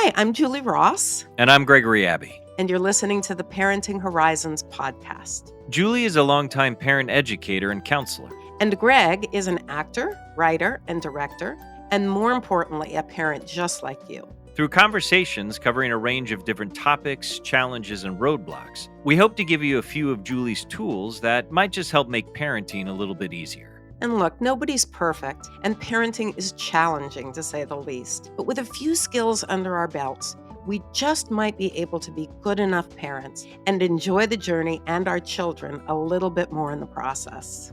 Hi, I'm Julie Ross, And I'm Gregory Abbey. and you're listening to the Parenting Horizons podcast. Julie is a longtime parent educator and counselor. And Greg is an actor, writer, and director, and more importantly, a parent just like you. Through conversations covering a range of different topics, challenges, and roadblocks, we hope to give you a few of Julie's tools that might just help make parenting a little bit easier. And look, nobody's perfect, and parenting is challenging to say the least. But with a few skills under our belts, we just might be able to be good enough parents and enjoy the journey and our children a little bit more in the process.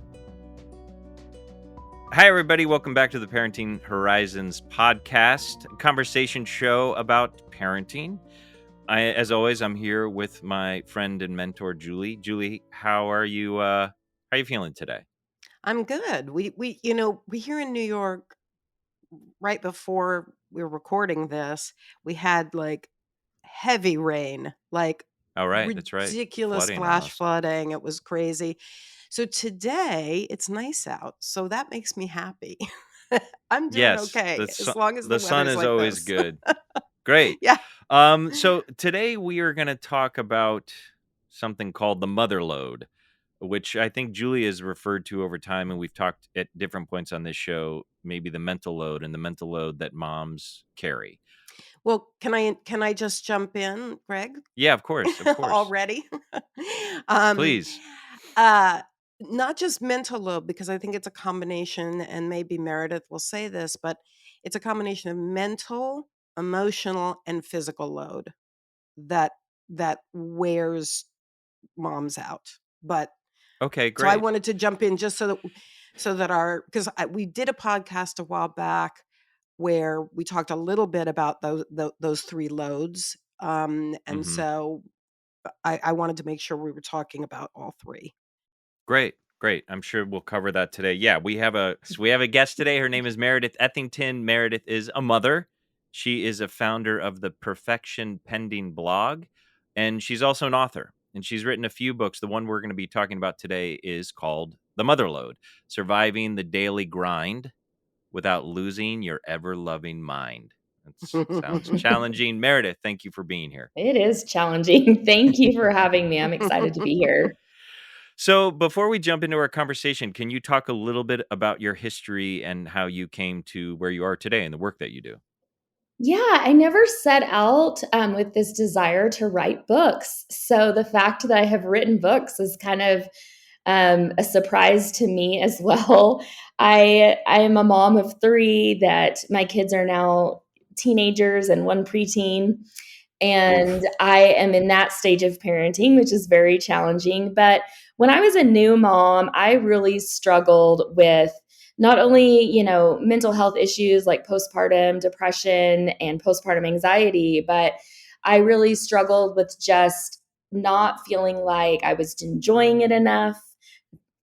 Hi, everybody. Welcome back to the Parenting Horizons podcast, a conversation show about parenting. As always, I'm here with my friend and mentor, Julie. Julie, how are you? How are you feeling today? I'm good. We here in New York, right before we were recording this, we had like heavy rain, like All right, that's right. ridiculous Flooding flash almost. flooding. It was crazy. So today it's nice out, so that makes me happy. I'm doing Yes, okay as long as the the sun weather's is like always this. good. Great. Yeah. So today we are going to talk about something called the Motherload, which I think Julie has referred to over time, and we've talked at different points on this show, maybe the mental load and the mental load that moms carry. Well, can I just jump in, Greg? Yeah, of course, of course. Already? um, Please. uh, Not just mental load, because I think it's a combination, and maybe Meredith will say this, but it's a combination of mental, emotional, and physical load that wears moms out. But Okay, so I great. wanted to jump in just so that because we did a podcast a while back where we talked a little bit about those three loads, and hmm so I wanted to make sure we were talking about all three. Great, great. I'm sure we'll cover that today. Yeah, we have a guest today. Her name is Meredith Ethington. Meredith is a mother. She is a founder of the Perfection Pending blog, and she's also an author. And she's written a few books. The one we're going to be talking about today is called The Motherload: Surviving the Daily Grind Without Losing Your Ever-Loving Mind. That sounds challenging. Meredith, thank you for being here. It is challenging. Thank you for having me. I'm excited to be here. So, before we jump into our conversation, can you talk a little bit about your history and how you came to where you are today and the work that you do? Yeah, I never set out with this desire to write books. So the fact that I have written books is kind of a surprise to me as well. I am a mom of three that my kids are now teenagers and one preteen. And Oof. I am in that stage of parenting, which is very challenging. But when I was a new mom, I really struggled with not only, mental health issues like postpartum depression and postpartum anxiety, but I really struggled with just not feeling like I was enjoying it enough.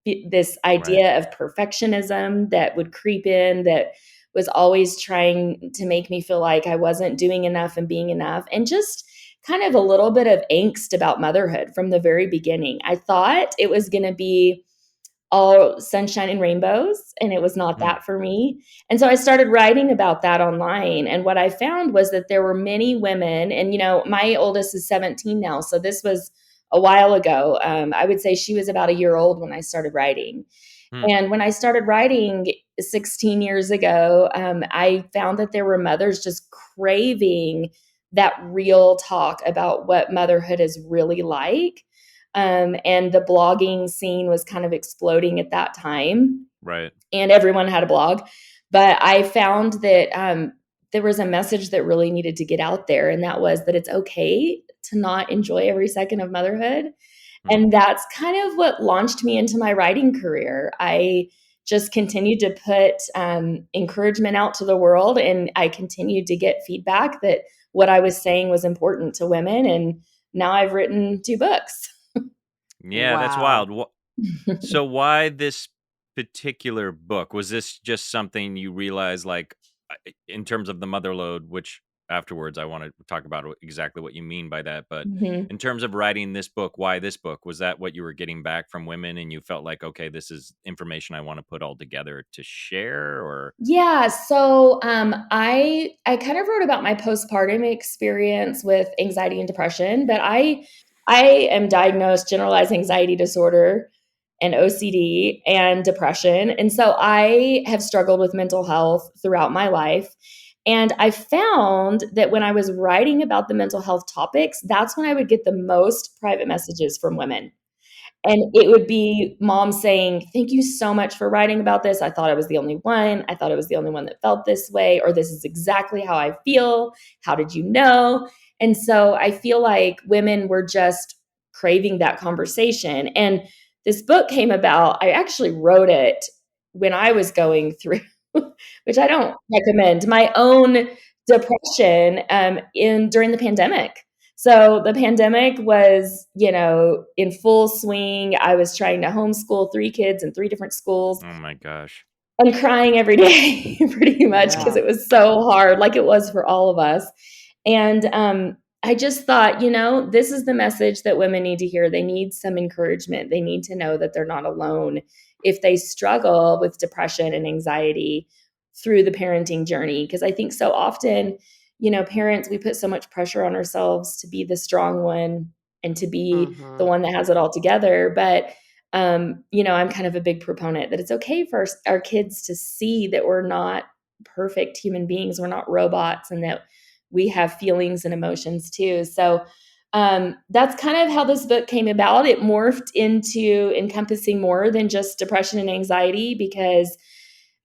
This Right. idea of perfectionism that would creep in, that was always trying to make me feel like I wasn't doing enough and being enough, and just kind of a little bit of angst about motherhood from the very beginning. I thought it was going to be all sunshine and rainbows, and it was not Hmm. that for me. And so I started writing about that online. And what I found was that there were many women, and my oldest is 17 now, so this was a while ago. I would say she was about a year old when I started writing. Hmm. And when I started writing 16 years ago, I found that there were mothers just craving that real talk about what motherhood is really like. And the blogging scene was kind of exploding at that time, Right. and everyone had a blog. But I found that there was a message that really needed to get out there, and that was that it's okay to not enjoy every second of motherhood. Hmm. And that's kind of what launched me into my writing career. I just continued to put encouragement out to the world, and I continued to get feedback that what I was saying was important to women. And now I've written 2 books. Yeah, that's Wow. wild. So, why this particular book? Was this just something you realized, like, in terms of the Motherload, which afterwards. I want to talk about exactly what you mean by that. But Mhm. in terms of writing this book, why this book? Was that what you were getting back from women, and you felt like, okay, this is information I want to put all together to share? Or Yeah, so I kind of wrote about my postpartum experience with anxiety and depression, but I am diagnosed generalized anxiety disorder and OCD and depression, and so I have struggled with mental health throughout my life. And I found that when I was writing about the mental health topics, that's when I would get the most private messages from women. And it would be mom saying, "Thank you so much for writing about this. I thought I was the only one. I thought I was the only one that felt this way, or this is exactly how I feel. How did you know?" And so I feel like women were just craving that conversation. And this book came about, I actually wrote it when I was going through, which I don't recommend, my own depression in during the pandemic. So the pandemic was, in full swing. I was trying to homeschool 3 kids in 3 different schools oh my gosh. and crying every day pretty much because Yeah. it was so hard, like it was for all of us. And I just thought, this is the message that women need to hear. They need some encouragement. They need to know that they're not alone if they struggle with depression and anxiety through the parenting journey. Because I think so often, parents, we put so much pressure on ourselves to be the strong one and to be the Mhm. one that has it all together. But I'm kind of a big proponent that it's okay for our kids to see that we're not perfect human beings, we're not robots, and that we have feelings and emotions too. So that's kind of how this book came about. It morphed into encompassing more than just depression and anxiety because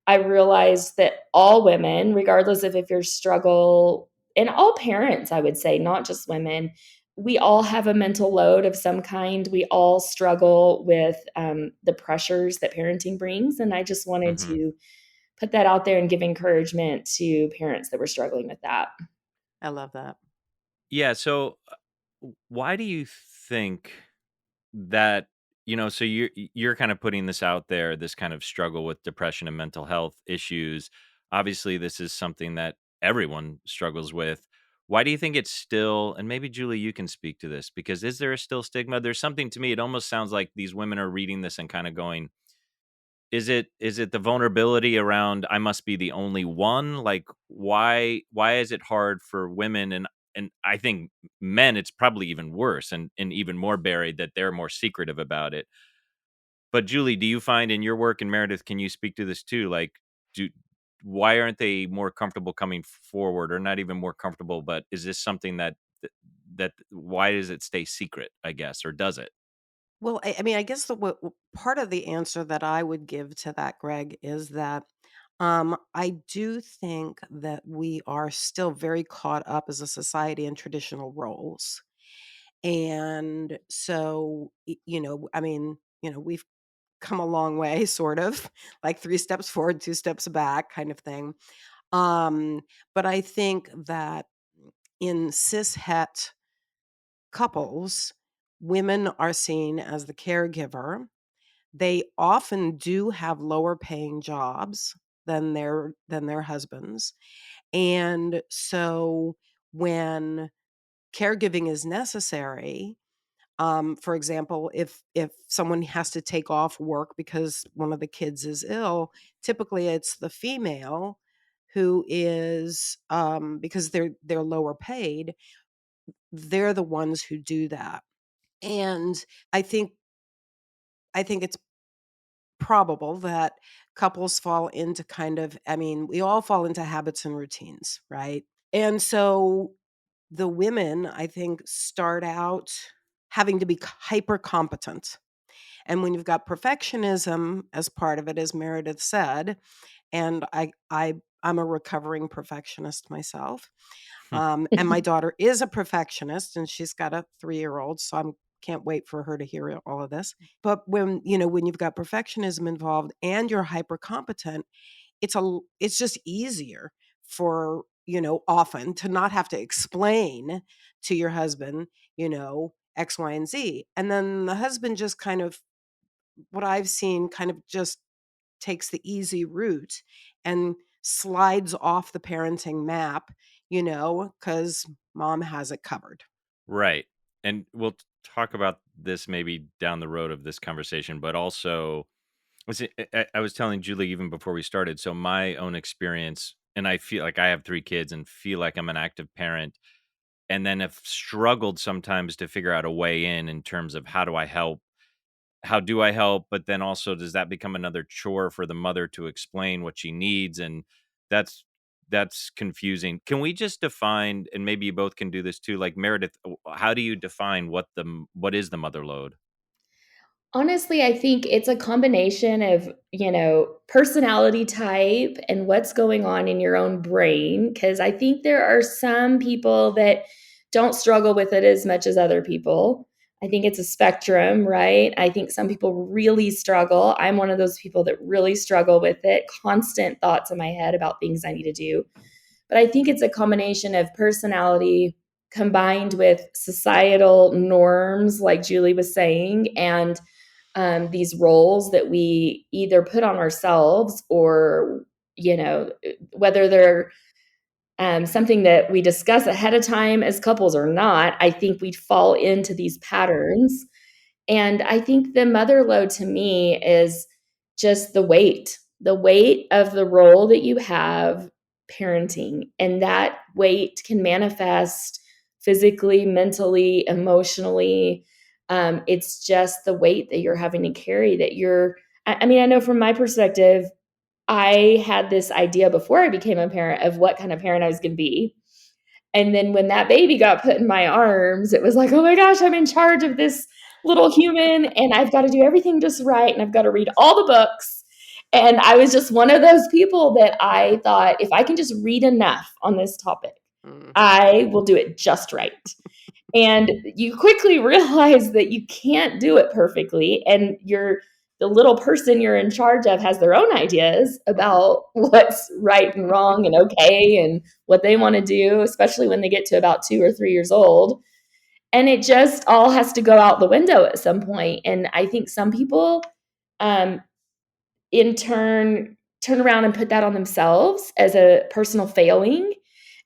I realized that all women, regardless of if your struggle, and all parents, I would say, not just women, we all have a mental load of some kind. We all struggle with the pressures that parenting brings. And I just wanted Hmm. to put that out there and give encouragement to parents that were struggling with that. I love that. Yeah. So, why do you think that, so you're kind of putting this out there, this kind of struggle with depression and mental health issues? Obviously, this is something that everyone struggles with. Why do you think it's still, and maybe Julie, you can speak to this, because is there still stigma? There's something to me, it almost sounds like these women are reading this and kind of going, is it the vulnerability around, I must be the only one? Like, why is it hard for women, and I think men, it's probably even worse and even more buried, that they're more secretive about it. But Julie, do you find in your work, and Meredith, can you speak to this too? Like, do why aren't they more comfortable coming forward, or not even more comfortable, but is this something that why does it stay secret, I guess, or does it? Well, I mean, I guess part of the answer that I would give to that, Greg, is that I do think that we are still very caught up as a society in traditional roles. And so, I mean, we've come a long way, sort of like 3 steps forward, 2 steps back kind of thing. Um, but I think that in cis het couples, women are seen as the caregiver. They often do have lower paying jobs than their husbands. And so when caregiving is necessary, for example, if someone has to take off work because one of the kids is ill, typically it's the female who is, because they're lower paid, they're the ones who do that. And I think I think it's probable that couples fall into kind of, I mean, we all fall into habits and routines, right? And so the women, I think, start out having to be hyper competent. And when you've got perfectionism as part of it, as Meredith said, and I'm a recovering perfectionist myself. And my daughter is a perfectionist, and she's got a 3-year-old, so I can't wait for her to hear all of this. But when you've got perfectionism involved and you're hyper competent, it's just easier for, often to not have to explain to your husband, X, Y, and Z. And then the husband just kind of, what I've seen, kind of just takes the easy route and slides off the parenting map, because mom has it covered. Right. And we'll talk about this maybe down the road of this conversation, but also I was telling Julie even before we started. So my own experience, and I feel like I have 3 kids and feel like I'm an active parent, and then have struggled sometimes to figure out a way in terms of how do I help? How do I help? But then also, does that become another chore for the mother to explain what she needs? And that's that's confusing. Can we just define, and maybe you both can do this too, like Meredith, how do you define what is the mother load? Honestly, I think it's a combination of, personality type and what's going on in your own brain. Cause I think there are some people that don't struggle with it as much as other people. I think it's a spectrum, right? I think some people really struggle. I'm one of those people that really struggle with it, constant thoughts in my head about things I need to do. But I think it's a combination of personality combined with societal norms, like Julie was saying, and these roles that we either put on ourselves or, whether they're something that we discuss ahead of time as couples or not, I think we fall into these patterns. And I think the mother load to me is just the weight of the role that you have parenting. And that weight can manifest physically, mentally, emotionally. It's just the weight that you're having to carry that I mean, I know from my perspective, I had this idea before I became a parent of what kind of parent I was going to be. And then when that baby got put in my arms, it was like, oh my gosh, I'm in charge of this little human and I've got to do everything just right and I've got to read all the books. And I was just one of those people that I thought if I can just read enough on this topic, Mm. I will do it just right. And you quickly realize that you can't do it perfectly. And the little person you're in charge of has their own ideas about what's right and wrong and okay and what they want to do, especially when they get to about 2 or 3 years old. And it just all has to go out the window at some point. And I think some people, um, in turn around and put that on themselves as a personal failing.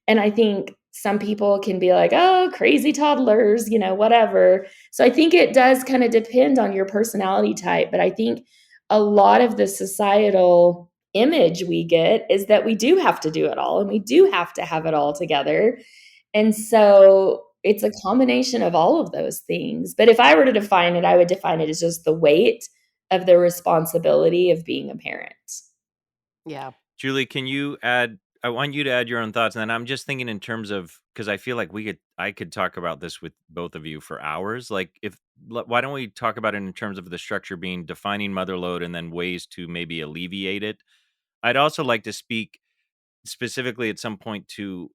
And I think some people can be like, oh, crazy toddlers, whatever. So I think it does kind of depend on your personality type. But I think a lot of the societal image we get is that we do have to do it all and we do have to have it all together. And so it's a combination of all of those things. But if I were to define it, I would define it as just the weight of the responsibility of being a parent. Yeah. Julie, can you add? I want you to add your own thoughts, and then I'm just thinking in terms of, because I feel like I could talk about this with both of you for hours. Like, why don't we talk about it in terms of the structure being defining mother load, and then ways to maybe alleviate it. I'd also like to speak specifically at some point to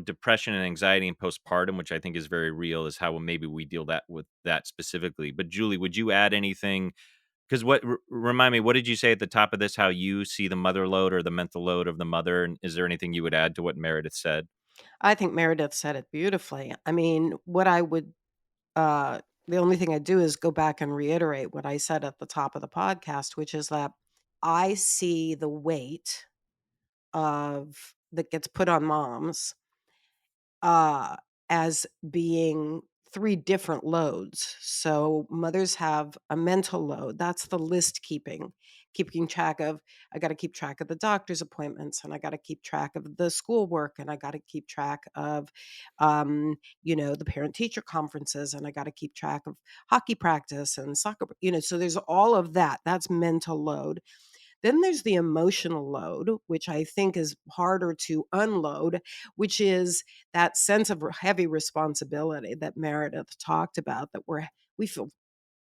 depression and anxiety and postpartum, which I think is very real, is how maybe we deal that with that specifically. But Julie, would you add anything? Because remind me, what did you say at the top of this? How you see the mother load or the mental load of the mother? And is there anything you would add to what Meredith said? I think Meredith said it beautifully. I mean, the only thing I do is go back and reiterate what I said at the top of the podcast, which is that I see the weight that gets put on moms uh, as being 3 different loads. So mothers have a mental load. That's the list keeping track of, I got to keep track of the doctor's appointments and I got to keep track of the schoolwork and I got to keep track of, the parent teacher conferences and I got to keep track of hockey practice and soccer, so there's all of that. That's mental load. Then there's the emotional load, which I think is harder to unload, which is that sense of heavy responsibility that Meredith talked about, that we feel,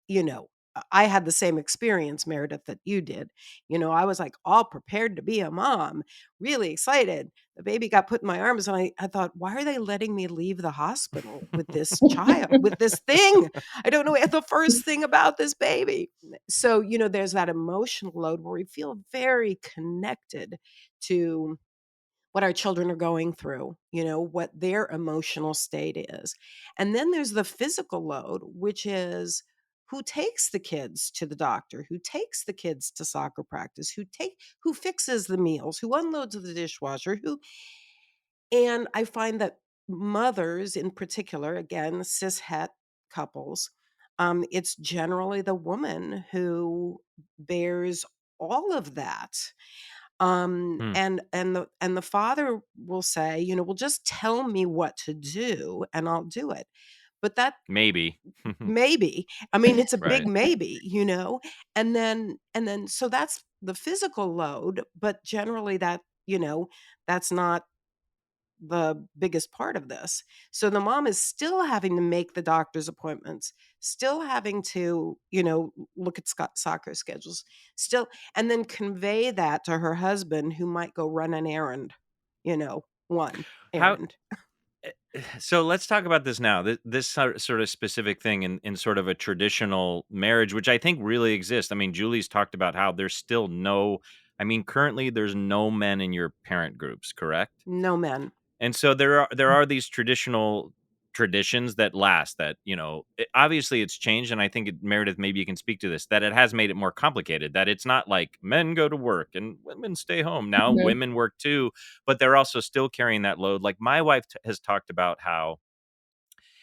you know, I had the same experience, Meredith, that you did. I was like all prepared to be a mom, really excited. The baby got put in my arms, and I thought, why are they letting me leave the hospital with this child, with this thing? I don't know the first thing about this baby. So, there's that emotional load where we feel very connected to what our children are going through, what their emotional state is. And then there's the physical load, which is who takes the kids to the doctor, who takes the kids to soccer practice, who fixes the meals, who unloads the dishwasher, who and I find that mothers in particular, again, cishet couples, it's generally the woman who bears all of that. Hmm. And the father will say, well, just tell me what to do and I'll do it. But that Maybe. maybe, I mean, it's a big Right. maybe. And then so that's the physical load, but generally that's not the biggest part of this. So the mom is still having to make the doctor's appointments, still having to, look at soccer schedules, still, and then convey that to her husband who might go run an errand, one How errand. so let's talk about this now. This sort of specific thing in sort of a traditional marriage, which I think really exists. I mean, Julie's talked about how there's still no, I mean, currently there's no men in your parent groups, correct? No men. And so there are these traditional traditions that last that, obviously it's changed. And I think Meredith, maybe you can speak to this, that it has made it more complicated, that it's not like men go to work and women stay home. Now Mhm. women work too, but they're also still carrying that load. Like my wife has talked about how,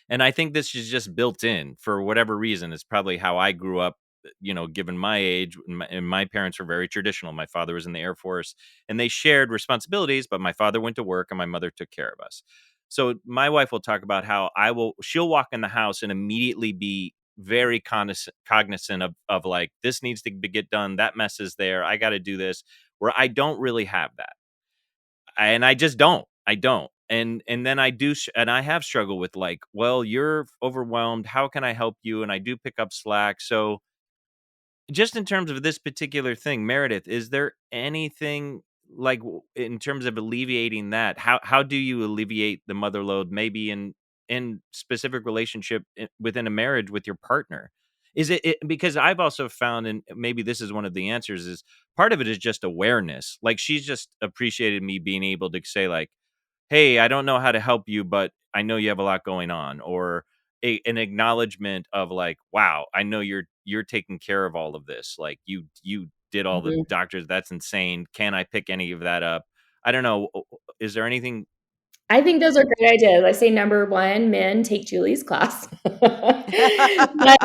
and I think this is just built in for whatever reason. It's probably how I grew up, given my age. And my parents were very traditional. My father was in the Air Force and they shared responsibilities, but my father went to work and my mother took care of us. So my wife will talk about how she'll walk in the house and immediately be very cognizant of like, this needs to get done. That mess is there. I got to do this, where I don't really have that. And I just don't. I don't. And then I do, and I have struggled with like, well, you're overwhelmed. How can I help you? And I do pick up slack. So just in terms of this particular thing, Meredith, is there anything like in terms of alleviating that? How do you alleviate the mother load? Maybe in specific relationship within a marriage with your partner. Is it because I've also found, and maybe this is one of the answers, is part of it is just awareness. Like she's just appreciated me being able to say like, "Hey, I don't know how to help you, but I know you have a lot going on," or an acknowledgement of like, "Wow, I know you're taking care of all of this. Like you did all the Mhm. doctors. That's insane. Can I pick any of that up?" I don't know. Is there anything? I think those are great ideas. I say number 1, men, take Julie's class. But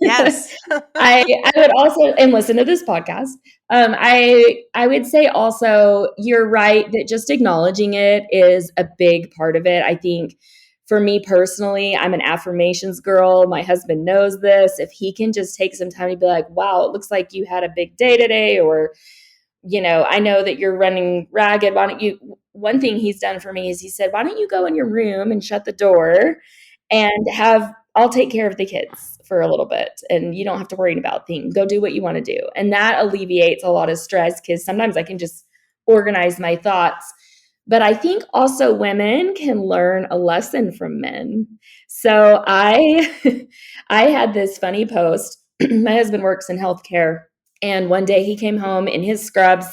Yes. I would also, and listen to this podcast. I would say also, you're right that just acknowledging it is a big part of it. I think for me personally, I'm an affirmations girl. My husband knows this. If he can just take some time to be like, wow, it looks like you had a big day today, or I know that you're running ragged. Why don't you? One thing he's done for me is he said, why don't you go in your room and shut the door and I'll take care of the kids for a little bit and you don't have to worry about things. Go do what you want to do. And that alleviates a lot of stress because sometimes I can just organize my thoughts. But I think also women can learn a lesson from men. So I I had this funny post. My husband works in healthcare, and one day he came home in his scrubs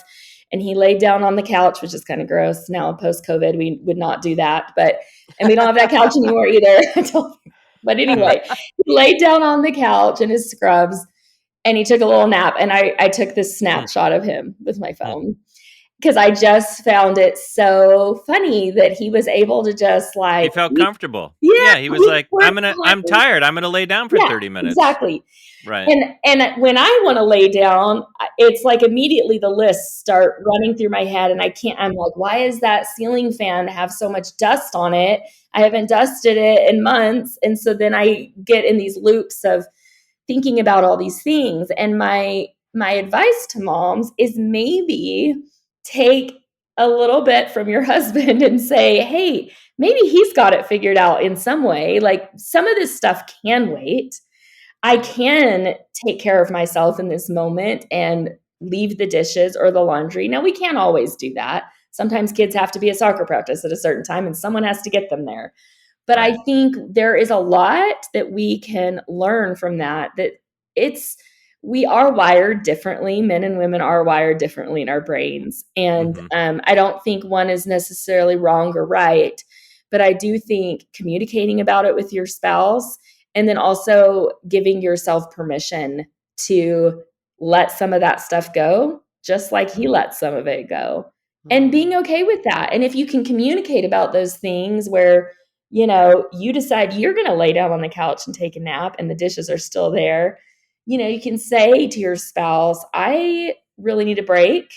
and he laid down on the couch, which is kind of gross. Now, post COVID, we would not do that, and we don't have that couch anymore either. But Hmm, anyway, he laid down on the couch in his scrubs and he took a little nap. And I took this hmm, snapshot of him with my hmm. phone because I just found it so funny that he was able to just He like, felt comfortable. yeah, Yeah, he was he like, worked I'm behind. tired. I'm gonna lay down for Yeah, 30 minutes." exactly. Right. And when I want to lay down, it's like immediately the lists start running through my head, and I can't. I'm like, why is that ceiling fan have so much dust on it? I haven't dusted it in months, and so then I get in these loops of thinking about all these things. And my advice to moms is maybe take a little bit from your husband and say, hey, maybe he's got it figured out in some way. Like some of this stuff can wait. I can take care of myself in this moment and leave the dishes or the laundry. Now, we can't always do that. Sometimes kids have to be at soccer practice at a certain time and someone has to get them there. But I Right. think there is a lot that we can learn from that it's we are wired differently. Men and women are wired differently in our brains. And Hmm. I don't think one is necessarily wrong or right, but I do think communicating about it with your spouse And then also giving yourself permission to let some of that stuff go, just like he let some of it go. And being Mm. okay with that. And if you can communicate about those things where, you decide you're going to lay down on the couch and take a nap and the dishes are still there, you can say to your spouse, I really need a break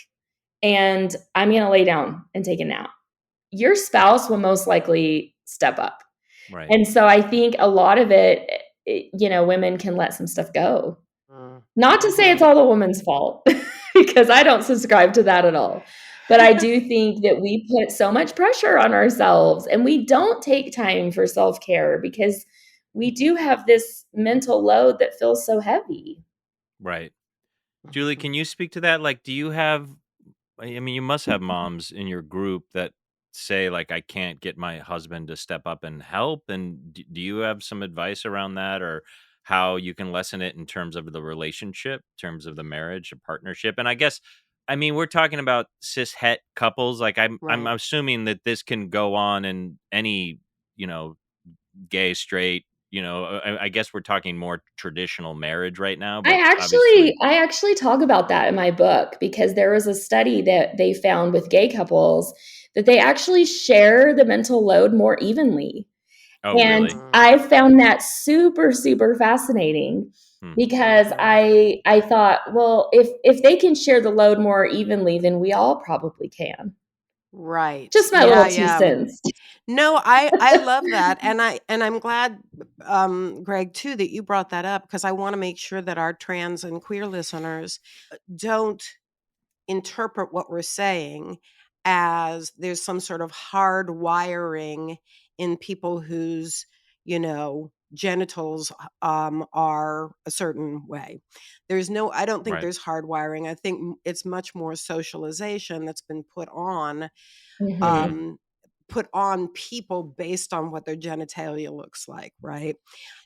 and I'm going to lay down and take a nap. Your spouse will most likely step up. Right. And so I think a lot of women can let some stuff go. Mm. Not to say it's Mhm. all the woman's fault, because I don't subscribe to that at all. But I do think that we put so much pressure on ourselves and we don't take time for self care because we do have this mental load that feels so heavy. Right. Julie, can you speak to that? Like, do you have I mean, you must have moms in your group that say, like, I can't get my husband to step up and help. And do you have some advice around that or how you can lessen it in terms of the relationship, in terms of the marriage or partnership? And I guess, I mean, we're talking about cis het couples. Like, I'm Right. assuming that this can go on in any, you know, gay, straight, I guess we're talking more traditional marriage right now, I but actually obviously, I actually talk about that in my book because there was a study that they found with gay couples that they actually share the mental load more evenly. oh, And really? Mm. I found that super, super fascinating Hmm. because Mhm. I thought, well, if they can share the load more evenly, then we all probably can. Right. Just my Yeah, little two yeah. cents. No, I love that, and I'm glad, Greg, too, that you brought that up because I wanna make sure that our trans and queer listeners don't interpret what we're saying as there's some sort of hard wiring in people whose, genitals, are a certain way. I don't think Right. there's hard wiring. I think it's much more socialization that's been Hmm. Mhm. um, put on people based on what their genitalia looks like, right?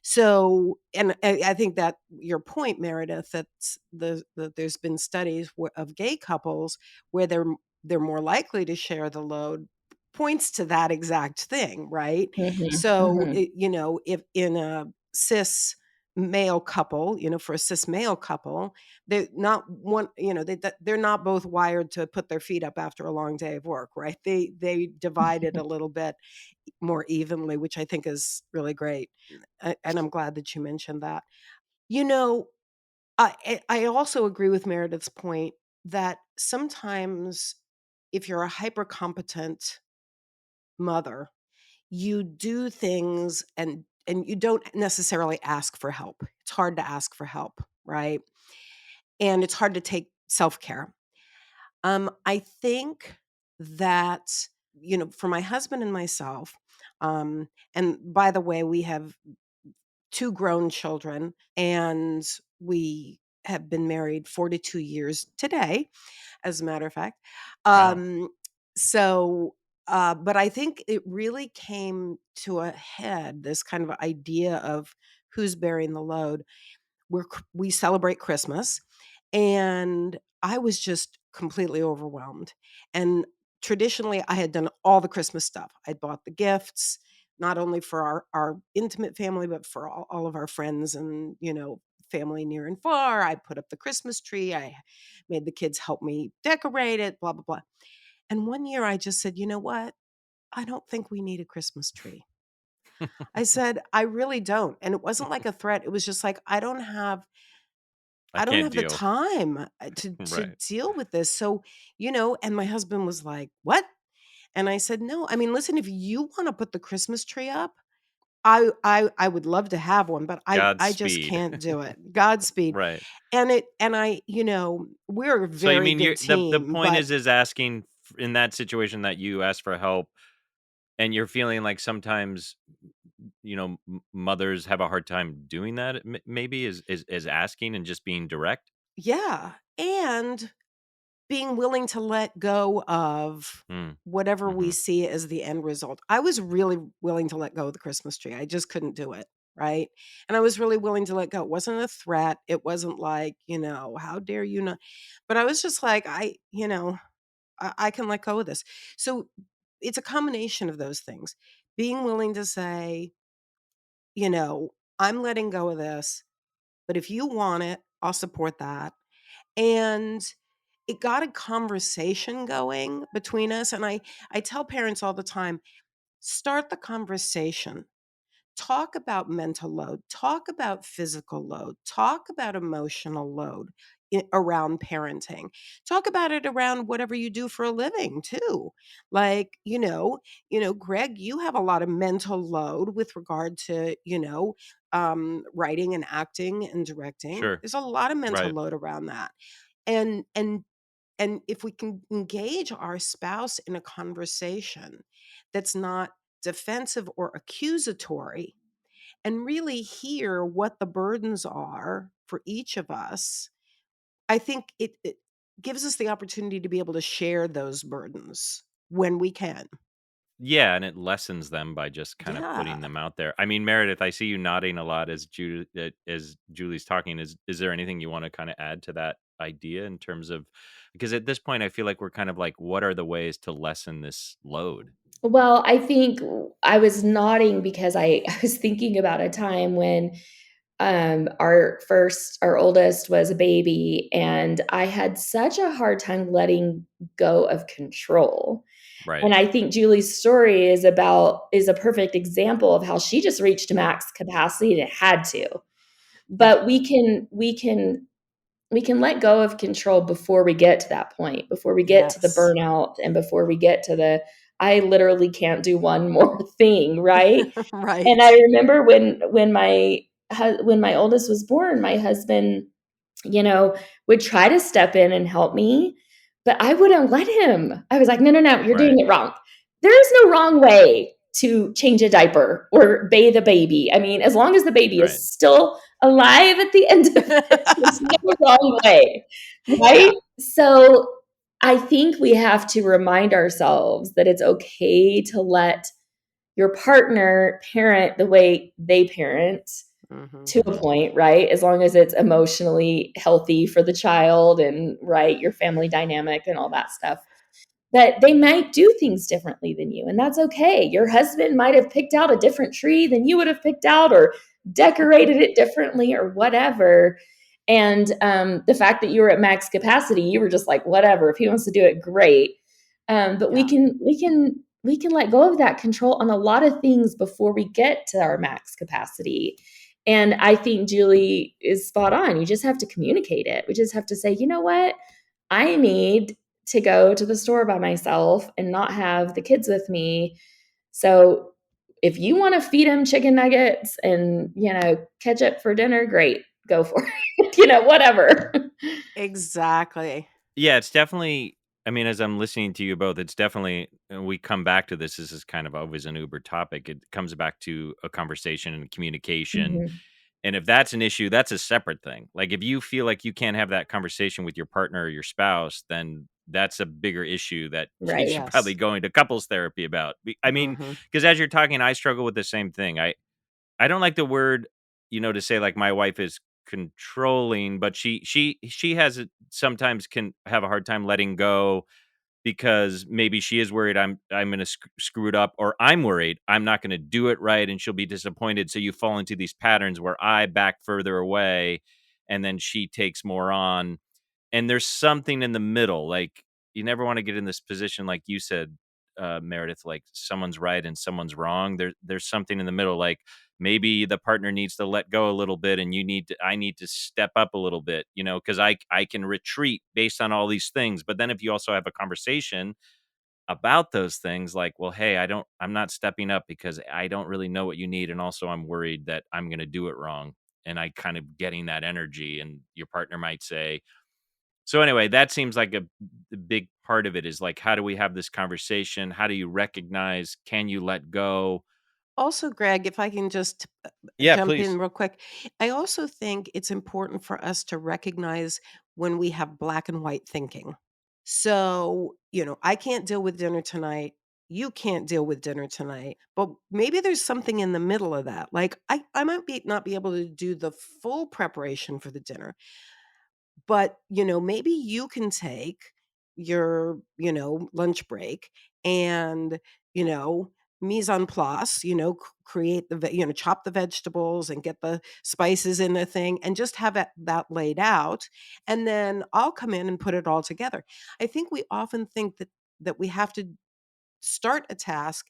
So, and I think that your point, Meredith, that there's been studies of gay couples where they're more likely to share the load points to that exact thing, right? Mhm. So, Mhm. if in a cis male couple, for a cis male couple, they're not one, they're not both wired to put their feet up after a long day of work, right? They divide it a little bit more evenly, which I think is really great. And I'm glad that you mentioned that. You know, I also agree with Meredith's point that sometimes if you're a hyper competent mother, you do things and you don't necessarily ask for help. It's hard to ask for help, right? And it's hard to take self-care. I think that, for my husband and myself, and by the way, we have 2 grown children, and we have been married 42 years today, as a matter of fact. Wow. Um, so, but I think it really came to a head, this kind of idea of who's bearing the load we celebrate Christmas, and I was just completely overwhelmed. And traditionally, I had done all the Christmas stuff. I'd bought the gifts, not only for our intimate family, but for all of our friends and family near and far. I put up the Christmas tree. I made the kids help me decorate it. Blah blah blah. And one year, I just said, you know what? I don't think we need a Christmas tree. I said, I really don't. And it wasn't like a threat. It was just like, I I don't can't have the deal. time to Right. deal with this. So, and my husband was like, "What?" And I said, "No. I mean, listen, if you want to put the Christmas tree up, I would love to have one, but I just Godspeed. can't do it." Godspeed. Right. And I, we're a So you very mean good the team, point but is asking in that situation that you ask for help and you're feeling like sometimes mothers have a hard time doing that maybe is asking and just being direct. yeah, and being willing to let go of Mm. whatever we Hmm. see as the end result. I was really willing to let go of the Christmas tree. I just couldn't do it, right? And I was really willing to let go. It wasn't a threat. It wasn't like, how dare you not? But I was just like, I can let go of this. So it's a combination of those things. Being willing to say, you know, I'm letting go of this, but if you want it, I'll support that. And it got a conversation going between us. And I tell parents all the time, start the conversation. Talk about mental load, talk about physical load, talk about emotional load around parenting. Talk about it around whatever you do for a living too. Like, Greg, you have a lot of mental load with regard to, writing and acting and directing. Sure. There's a lot of mental Right. load around that. And if we can engage our spouse in a conversation that's not defensive or accusatory, and really hear what the burdens are for each of us, I think it gives us the opportunity to be able to share those burdens when we can. Yeah, and it lessens them by just kind of Yeah. putting them out there. I mean, Meredith, I see you nodding a lot as Julie's talking. Is there anything you want to kind of add to that idea in terms of, because at this point I feel like we're kind of like, what are the ways to lessen this load? Well, I think I was nodding because I was thinking about a time when our oldest was a baby, and I had such a hard time letting go of control. Right. And I think Julie's story is a perfect example of how she just reached max capacity and it had to. Ex But we can let go of control before we get to that point, before we get to the Yes. burnout and before we get to the I literally can't do one more thing, right? And I Right. remember when my oldest was born, my husband, you know, would try to step in and help me, but I wouldn't let him. I was like, "No, no, no, you're Right. doing it wrong." There is no wrong way to change a diaper or bathe a baby. I mean, as long as the baby Right. is still alive at the end of it, there's no wrong way, right? Yeah. So, I think we have to remind ourselves that it's okay to let your partner parent the way they parent Mhm. to a point, right? As long as it's emotionally healthy for the child and right, your family dynamic and all that stuff. That they might do things differently than you, and that's okay. Your husband might have picked out a different tree than you would have picked out, or decorated it differently, or whatever. And the fact that you were at max capacity, you were just like, whatever. If he wants to do it, great. But we Yeah. can we can we can let go of that control on a lot of things before we get to our max capacity. And I think Julie is spot on. You just have to communicate it. We just have to say, you know what? I need to go to the store by myself and not have the kids with me. So if you want to feed them chicken nuggets and, ketchup for dinner, great. Go for it. Whatever. Exactly. Yeah, it's definitely, I mean, as I'm listening to you both, it's definitely, and we come back to this. This is kind of always an Uber topic. It comes back to a conversation and communication. Mhm. And if that's an issue, that's a separate thing. Like if you feel like you can't have that conversation with your partner or your spouse, then that's a bigger issue that you Right. should probably Yes. go into couples therapy about. I mean, Mhm. because as you're talking, I struggle with the same thing. I don't like the word, to say like my wife is controlling, but she has sometimes can have a hard time letting go because maybe she is worried I'm going to screw it up, or I'm worried I'm not going to do it right and she'll be disappointed. So you fall into these patterns where I back further away and then she takes more on, and there's something in the middle. Like you never want to get in this position, like you said, Meredith, like someone's right and someone's wrong. There's something in the middle. Like maybe the partner needs to let go a little bit, and I need to step up a little bit, because I can retreat based on all these things. But then if you also have a conversation about those things, like, well, hey, I'm not stepping up because I don't really know what you need, and also I'm worried that I'm going to do it wrong, and I kind of getting that energy, and your partner might say, so anyway, that seems like a big part of it is like, how do we have this conversation? How do you recognize? Can you let go? Also, Greg, if I can just Yeah, jump in please. real quick, I also think it's important for us to recognize when we have black and white thinking. So, I can't deal with dinner tonight. You can't deal with dinner tonight. But maybe there's something in the middle of that. Like I might not be able to do the full preparation for the dinner, but maybe you can take your lunch break and you know mise en place, create chop the vegetables and get the spices in the thing and just have that laid out. And then I'll come in and put it all together. I think we often think that we have to start a task,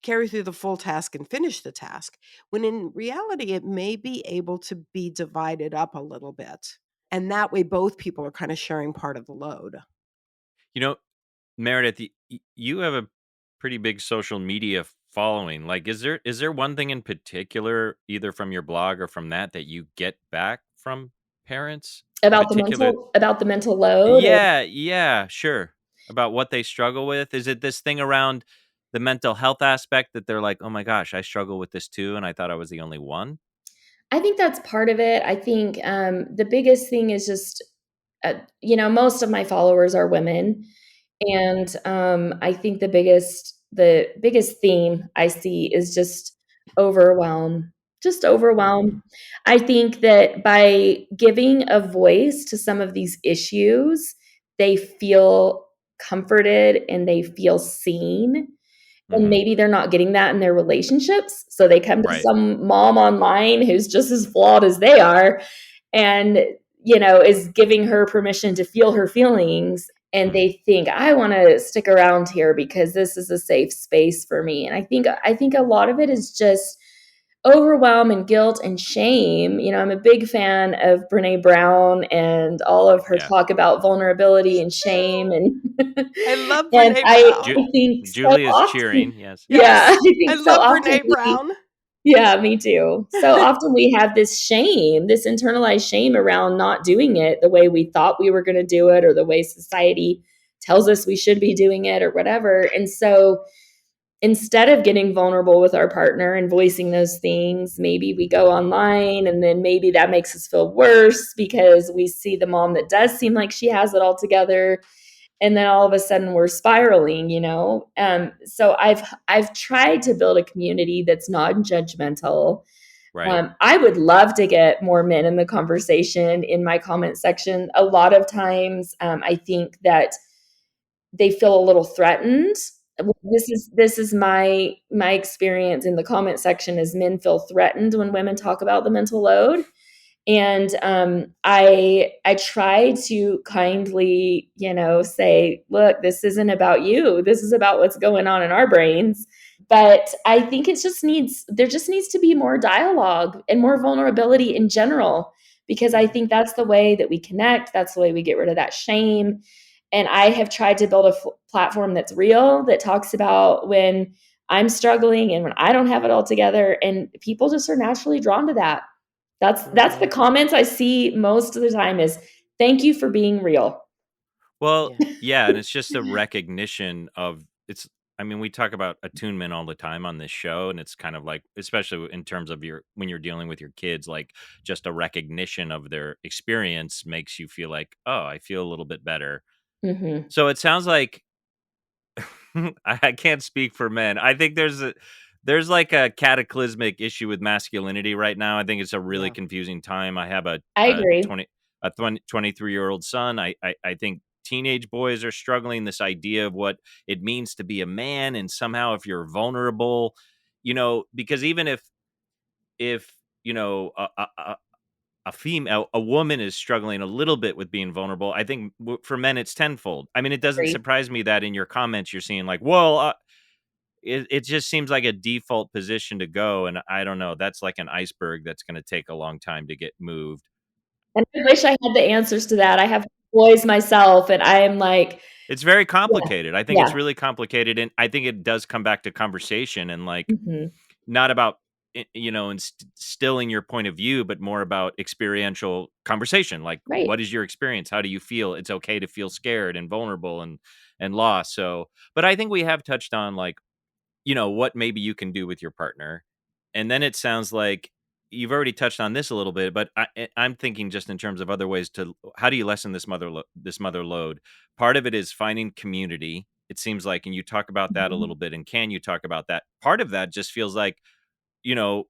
carry through the full task and finish the task, when in reality it may be able to be divided up a little bit. And that way both people are kind of sharing part of the load. You know, Meredith, you have a pretty big social media following. Like, is there one thing in particular, either from your blog or from that you get back from parents in particular? About the mental load. Yeah, yeah, sure. About what they struggle with. Is it this thing around the mental health aspect that they're like, "Oh my gosh, I struggle with this too, and I thought I was the only one"? I think that's part of it. I think the biggest thing is just, most of my followers are women, and I think the biggest theme I see is just overwhelm, just overwhelm. Mhm. I think that by giving a voice to some of these issues, they feel comforted and they feel seen. And Mhm. maybe they're not getting that in their relationships, so they come to Right. some mom online who's just as flawed as they are and, is giving her permission to feel her feelings, and Mhm. they think, "I wanna stick around here because this is a safe space for me." And I think a lot of it is just overwhelm and guilt and shame. I'm a big fan of Brené Brown and all of her Yeah. talk about vulnerability and shame, and I love and Brene I Ju Brown. think so Julia's often. cheering, yes. Yeah, I Yes, I think so love often Brene Brown. yeah, me too. So often we have this shame, this internalized shame around not doing it the way we thought we were gonna do it or the way society tells us we should be doing it or whatever. And so instead of getting vulnerable with our partner and voicing those things, maybe we go online, and then maybe that makes us feel worse because we see the mom that does seem like she has it all together, and then all of a sudden we're spiraling. So I've tried to build a community that's non-judgmental. Right. I would love to get more men in the conversation in my comment section. A lot of times, I think that they feel a little threatened. This is my experience in the comment section is men feel threatened when women talk about the mental load. And I try to kindly, say, look, this isn't about you. This is about what's going on in our brains. But I think there just needs to be more dialogue and more vulnerability in general, because I Yeah. think that's the way that we connect. That's the way we get rid of that shame. And I have tried to build a platform that's real, that talks about when I'm struggling and when I don't have it all together. And people just are naturally drawn to that. That's the Mhm. comments I see most of the time is, "Thank you for being real." Well, Yeah. yeah, and it's just a recognition of it's I mean, we talk about attunement all the time on this show, and it's kind of like, especially in terms of your when you're dealing with your kids, like just a recognition of their experience makes you feel like, oh, I feel a little bit better. Mhm. So it sounds like I can't speak for men. I think there's like a cataclysmic issue with masculinity right now. I think it's a really Yeah. confusing time. I have I a agree. 20 a 23-year-old son. I think teenage boys are struggling this idea of what it means to be a man, and somehow if you're vulnerable, because even if a female, a woman is struggling a little bit with being vulnerable, I think for men it's tenfold. I mean, it doesn't Agree. surprise me that in your comments you're seeing like, well, it just seems like a default position to go, and I don't know. That's like an iceberg that's going to take a long time to get moved. And I wish I had the answers to that. I have boys myself, and I am like, It's very yeah, complicated. I think yeah. it's really complicated, and I think it does come back to conversation and like Mhm. not about instilling your point of view, but more about experiential conversation. Like, Right. what is your experience? How do you feel? It's okay to feel scared and vulnerable and lost. So, but I think we have touched on like what maybe you can do with your partner. And then it sounds like you've already touched on this a little bit, but I'm thinking just in terms of other ways to how do you lessen this mother load? Part of it is finding community. It seems like, and you talk about that a Mhm. little bit. And can you talk about that? Part of that just feels like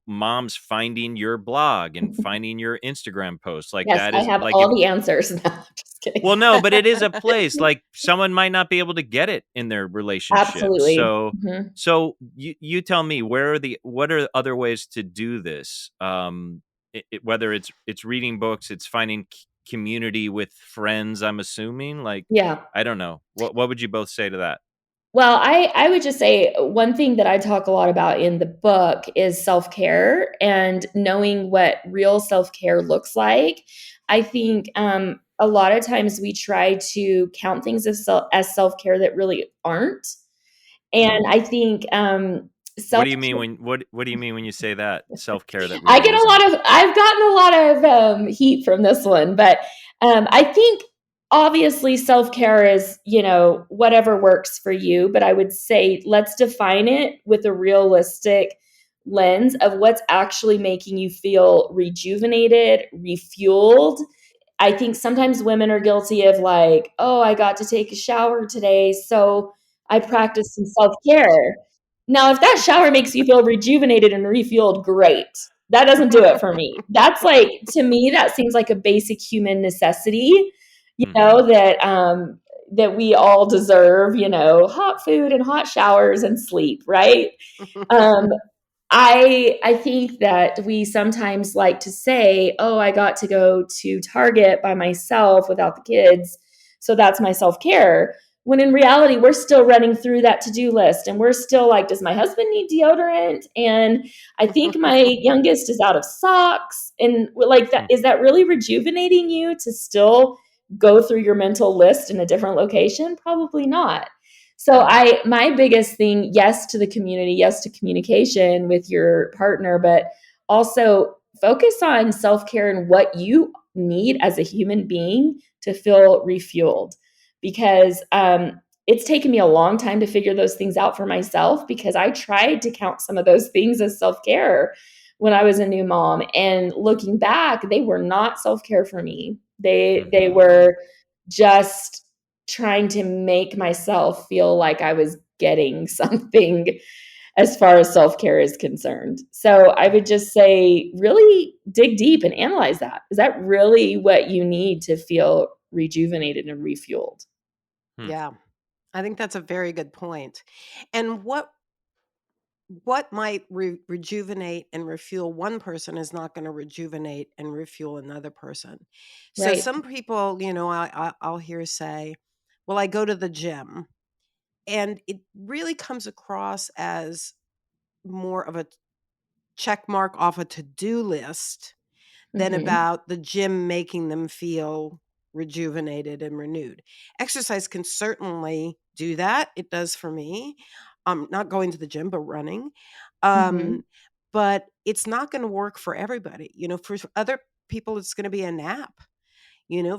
moms finding your blog and finding your Instagram posts. Like, Yes, that I is have like, if all the answers. No, I'm just kidding. well, no, but it is a place, like, someone might not be able to get it in their relationship. Absolutely. So Mhm. you tell me, what are other ways to do this? Whether it's reading books, it's finding community with friends, I'm assuming. Like, Yeah. I don't know. What would you both say to that? Well, I would just say one thing that I talk a lot about in the book is self-care and knowing what real self-care looks like. I think a lot of times we try to count things as self-care that really aren't. And Mm. I think What self do you mean what do you mean when you say that? Self-care that I really get a isn't? lot of I've gotten a lot of heat from this one, but I think obviously self-care is, whatever works for you, but I would say let's define it with a realistic lens of what's actually making you feel rejuvenated, refueled. I think sometimes women are guilty of like, oh, I got to take a shower today, so I practiced some self-care. Now, if that shower makes you feel rejuvenated and refueled, great. That doesn't do it for me. That's like, to me, that seems like a basic human necessity, Mhm. that we all deserve, hot food and hot showers and sleep, right? Um, I think that we sometimes like to say, "Oh, I got to go to Target by myself without the kids, so that's my self-care." When in reality, we're still running through that to-do list and we're still like, "Does my husband need deodorant?" And I think my youngest is out of socks. And like that, Hmm. is that really rejuvenating you to still go through your mental list in a different location? Probably not. So Hmm. my biggest thing, yes to the community, yes to communication with your partner, but also focus on self-care and what you need as a human being to feel refueled. Because it's taken me a long time to figure those things out for myself because I tried to count some of those things as self-care when I was a new mom. And looking back, they were not self-care for me. They Mhm. were just trying to make myself feel like I was getting something as far as self-care is concerned. So I would just say really dig deep and analyze that. Is that really what you need to feel rejuvenated and refueled? Hmm. Yeah, I think that's a very good point. And what might rejuvenate and refuel one person is not going to rejuvenate and refuel another person. So Right. some people, I'll hear say, "Well, I go to the gym," and it really comes across as more of a check mark off a to-do list than Mhm. about the gym making them feel rejuvenated and renewed. Exercise can certainly do that. It does for me. Not going to the gym, but running. Mhm. Um, but it's not going to work for everybody. For other people, it's going to be a nap.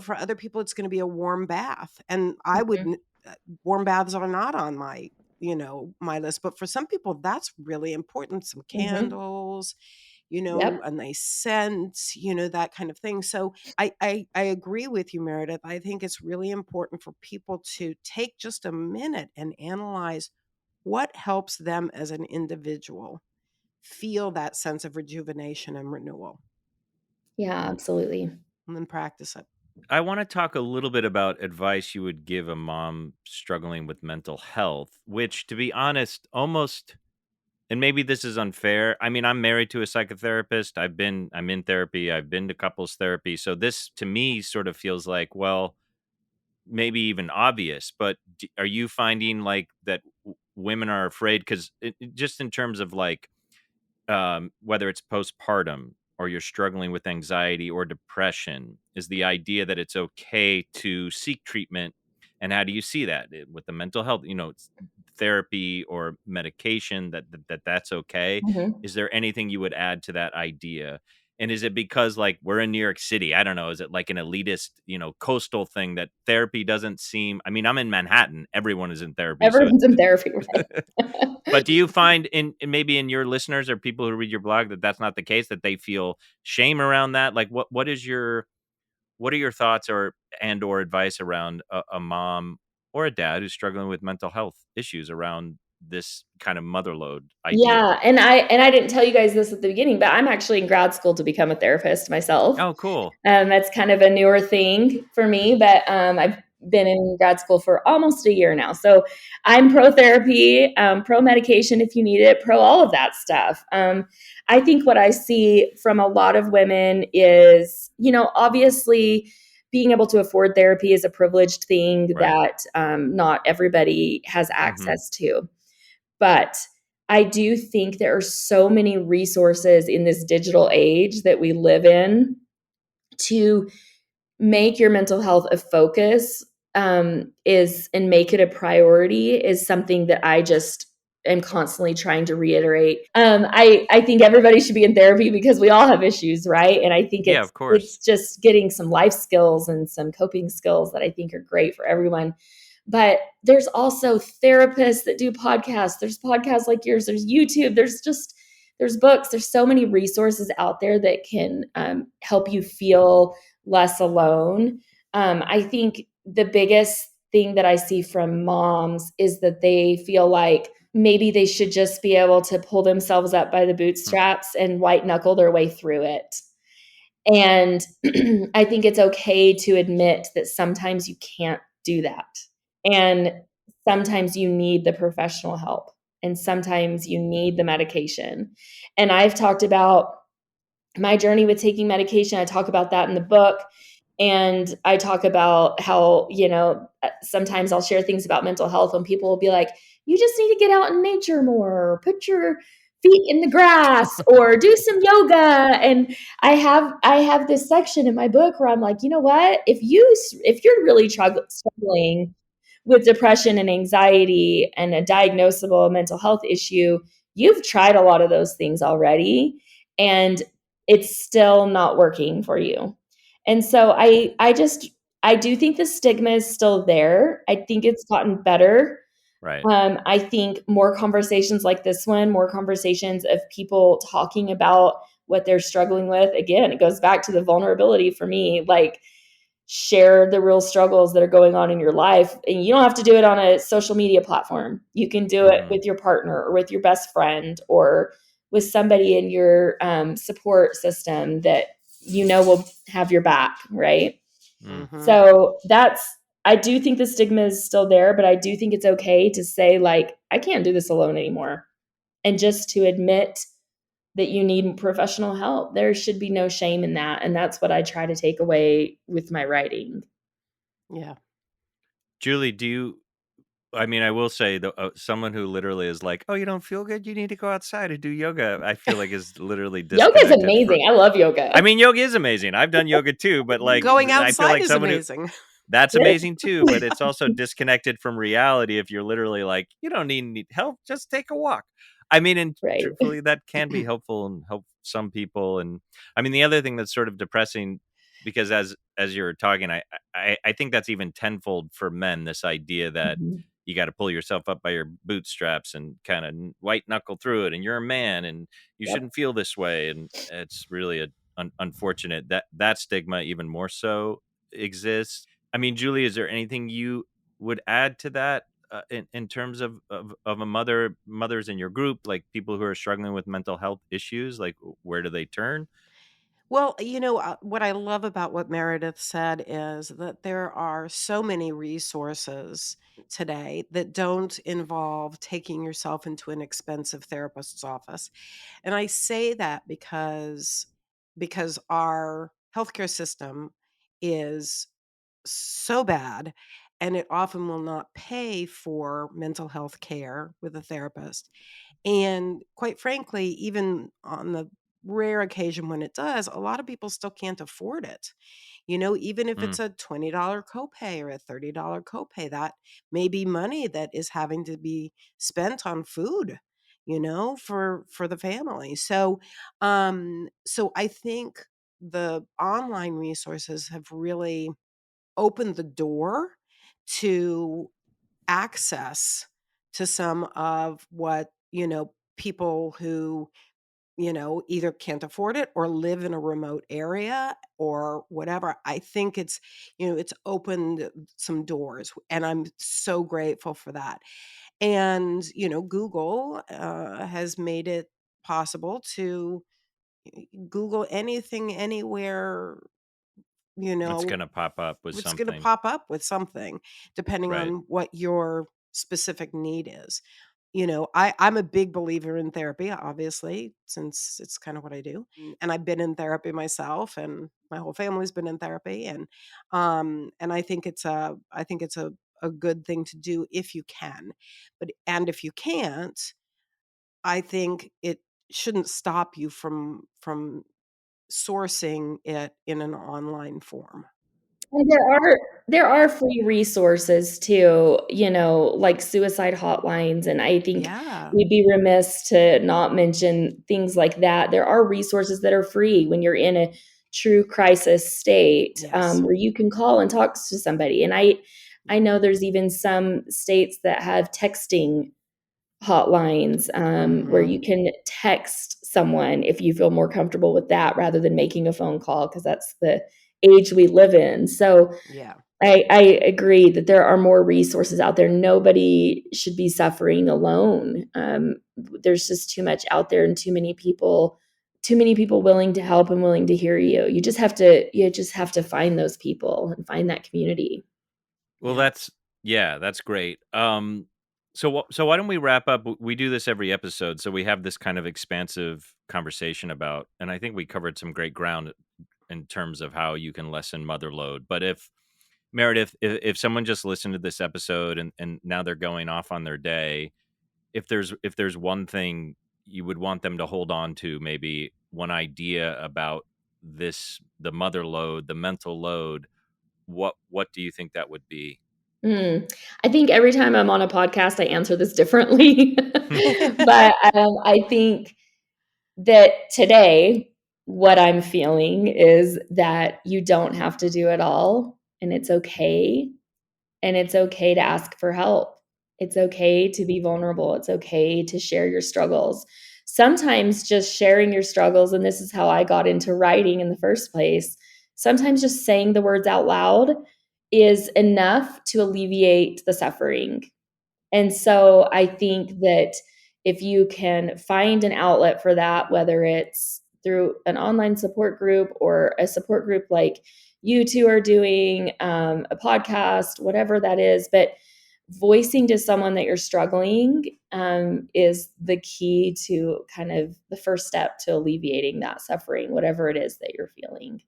For other people, it's going to be a warm bath. And Mhm. warm baths are not on my list. But for some people, that's really important. Some Mhm. candles, Yep. a nice scent, that kind of thing. So I agree with you, Meredith. I think it's really important for people to take just a minute and analyze what helps them as an individual feel that sense of rejuvenation and renewal, Yeah, absolutely. and then practice it. I want to talk a little bit about advice you would give a mom struggling with mental health, which, to be honest, almost, and maybe this is unfair. I mean, I'm married to a psychotherapist. I'm in therapy. I've been to couples therapy. So this to me sort of feels like, well, maybe even obvious, but are you finding like that women are afraid? Because just in terms of like, whether it's postpartum or you're struggling with anxiety or depression, is the idea that it's okay to seek treatment. And how do you see that with the mental health? It's therapy or medication that's okay. Mhm. Is there anything you would add to that idea? And is it because like we're in New York City? I don't know. Is it like an elitist, coastal thing that therapy doesn't seem? I mean, I'm in Manhattan. Everyone is in therapy, so Everyone's in therapy, right? but do you find maybe in your listeners or people who read your blog that that's not the case, that they feel shame around that? Like what are your thoughts or advice around a mom or a dad who's struggling with mental health issues around this kind of motherload idea. Yeah, and I didn't tell you guys this at the beginning, but I'm actually in grad school to become a therapist myself. Oh, cool. That's kind of a newer thing for me, but I've been in grad school for almost a year now. So I'm pro therapy, pro medication if you need it, pro all of that stuff. I think what I see from a lot of women is, obviously being able to afford therapy is a privileged thing Right. that not everybody has Hmm. access to. But I do think there are so many resources in this digital age that we live in to make your mental health a focus, is and make it a priority is something that I just am constantly trying to reiterate. I think everybody should be in therapy because we all have issues, right? And I think Yeah, it's of course. it's just getting some life skills and some coping skills that I think are great for everyone. But there's also therapists that do podcasts. There's podcasts like yours. There's YouTube. There's books. There's so many resources out there that can help you feel less alone. I think the biggest thing that I see from moms is that they feel like maybe they should just be able to pull themselves up by the Hmm. bootstraps and white knuckle their way through it. And I think it's okay to admit that sometimes you can't do that. And sometimes you need the professional help. And sometimes you need the medication. And I've talked about my journey with taking medication. I talk about that in the book. And I talk about how, sometimes I'll share things about mental health and people will be like, you just need to get out in nature more, or put your feet in the grass or do some yoga. And I have this section in my book where I'm like, you know what? If you're really struggling with depression and anxiety and a diagnosable mental health issue, you've tried a lot of those things already and it's still not working for you. And so I do think the stigma is still there. I think it's gotten better. Right. I think more conversations like this one, more conversations of people talking about what they're struggling with. Again, it goes back to the vulnerability for me. Like, share the real struggles that are going on in your life. And you don't have to do it on a social media platform. You can do it Hmm. with your partner or with your best friend or with somebody in your support system that will have your back, right? Mm. Mhm. So I do think the stigma is still there, but I do think it's okay to say, like, I can't do this alone anymore. And just to admit that you need professional help. There should be no shame in that. And that's what I try to take away with my writing. Yeah. Julie, I mean, I will say that someone who literally is like, "Oh, you don't feel good? You need to go outside and do yoga." I feel like is literally Yoga is disconnected for. amazing. I love I yoga. mean, yoga is amazing. I've done yoga too, but like, Going I feel outside like is someone who amazing. that's amazing too, but it's also disconnected from reality if you're literally like, you don't need help, just take a walk. I mean, and Right. truthfully, that can be helpful and help some people. And I mean, the other thing that's sort of depressing, because as you're talking, I think that's even tenfold for men. This idea that Mhm. you got to pull yourself up by your bootstraps and kind of white knuckle through it, and you're a man, and you Yep. shouldn't feel this way. And it's really unfortunate that that stigma even more so exists. I mean, Julie, is there anything you would add to that in terms of a mothers in your group, like people who are struggling with mental health issues? Like, where do they turn? Well, what I love about what Meredith said is that there are so many resources today that don't involve taking yourself into an expensive therapist's office. And I say that because our healthcare system is so bad and it often will not pay for mental health care with a therapist. And quite frankly, even on the rare occasion when it does, a lot of people still can't afford it. Even if Mm, it's a $20 copay or a $30 copay, that may be money that is having to be spent on food, for the family. So I think the online resources have really opened the door to access to some of what, people who, either can't afford it or live in a remote area or whatever. I think it's opened some doors and I'm so grateful for that. And, Google has made it possible to Google anything, anywhere, you It's know, gonna pop up with it's going to something. pop up with something depending Right. on what your specific need is. I'm a big believer in therapy, obviously, since it's kind of what I do. And I've been in therapy myself, and my whole family's been in therapy. And I think it's a good thing to do if you can. And if you can't, I think it shouldn't stop you from sourcing it in an online form. And there are free resources too, like suicide hotlines, and I think Yeah. we'd be remiss to not mention things like that. There are resources that are free when you're in a true crisis state, Yes. where you can call and talk to somebody, and I know there's even some states that have texting hotlines, where Mhm. you can text someone if you feel more comfortable with that rather than making a phone call, because that's the age we live in. So Yeah. I agree that there are more resources out there. Nobody should be suffering alone. There's just too much out there, and too many people willing to help and willing to hear you. You just have to find those people and find that community. Well, Yeah. that's great. So why don't we wrap up? We do this every episode, so we have this kind of expansive conversation about, and I think we covered some great ground in terms of how you can lessen mother load. But if Meredith, if someone just listened to this episode and now they're going off on their day, if there's one thing you would want them to hold on to, maybe one idea about the mother load, the mental load, what do you think that would be? Mm. I think every time I'm on a podcast, I answer this differently. But, I think that today, what I'm feeling is that you don't have to do it all, and it's okay. And it's okay to ask for help. It's okay to be vulnerable. It's okay to share your struggles. Sometimes just sharing your struggles, and this is how I got into writing in the first place, sometimes just saying the words out loud is enough to alleviate the suffering. And so I think that if you can find an outlet for that, whether it's through an online support group or a support group like you two are doing, a podcast, whatever that is, but voicing to someone that you're struggling, is the key to kind of the first step to alleviating that suffering, whatever it is that you're feeling.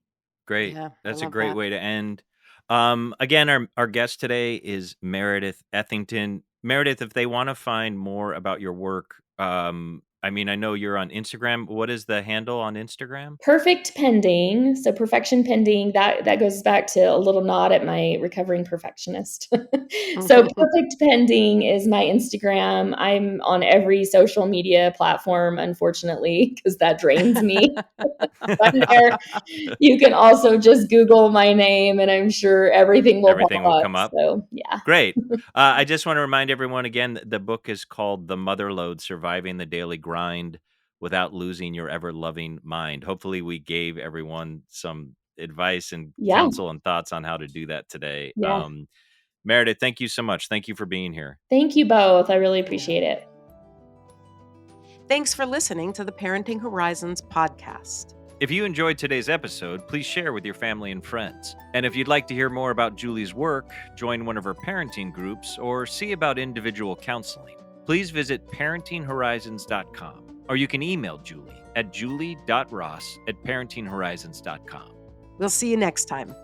Great. Yeah, I That's a love great that. way to end. Again, our guest today is Meredith Ethington. Meredith, if they want to find more about your work, I mean, I know you're on Instagram. What is the handle on Instagram? Perfect pending. So perfection pending, that goes back to a little nod at my recovering perfectionist. So perfect pending is my Instagram. I'm on every social media platform, unfortunately, because that drains me. I'm there. You can also just Google my name, and I'm sure everything will Everything will pop up. come up. So yeah. Great. I just want to remind everyone again that the book is called The Motherload: Surviving the Daily Grind Without Losing Your Ever Loving Mind. Hopefully, we gave everyone some advice and Yeah. counsel and thoughts on how to do that today. Yeah. Meredith, thank you so much. Thank you for being here. Thank you both. I really Yeah. appreciate it. Thanks for listening to the Parenting Horizons podcast. If you enjoyed today's episode, please share with your family and friends. And if you'd like to hear more about Julie's work, join one of her parenting groups, or see about individual counseling, please visit parentinghorizons.com. Or you can email Julie at julie.ross@parentinghorizons.com. We'll see you next time.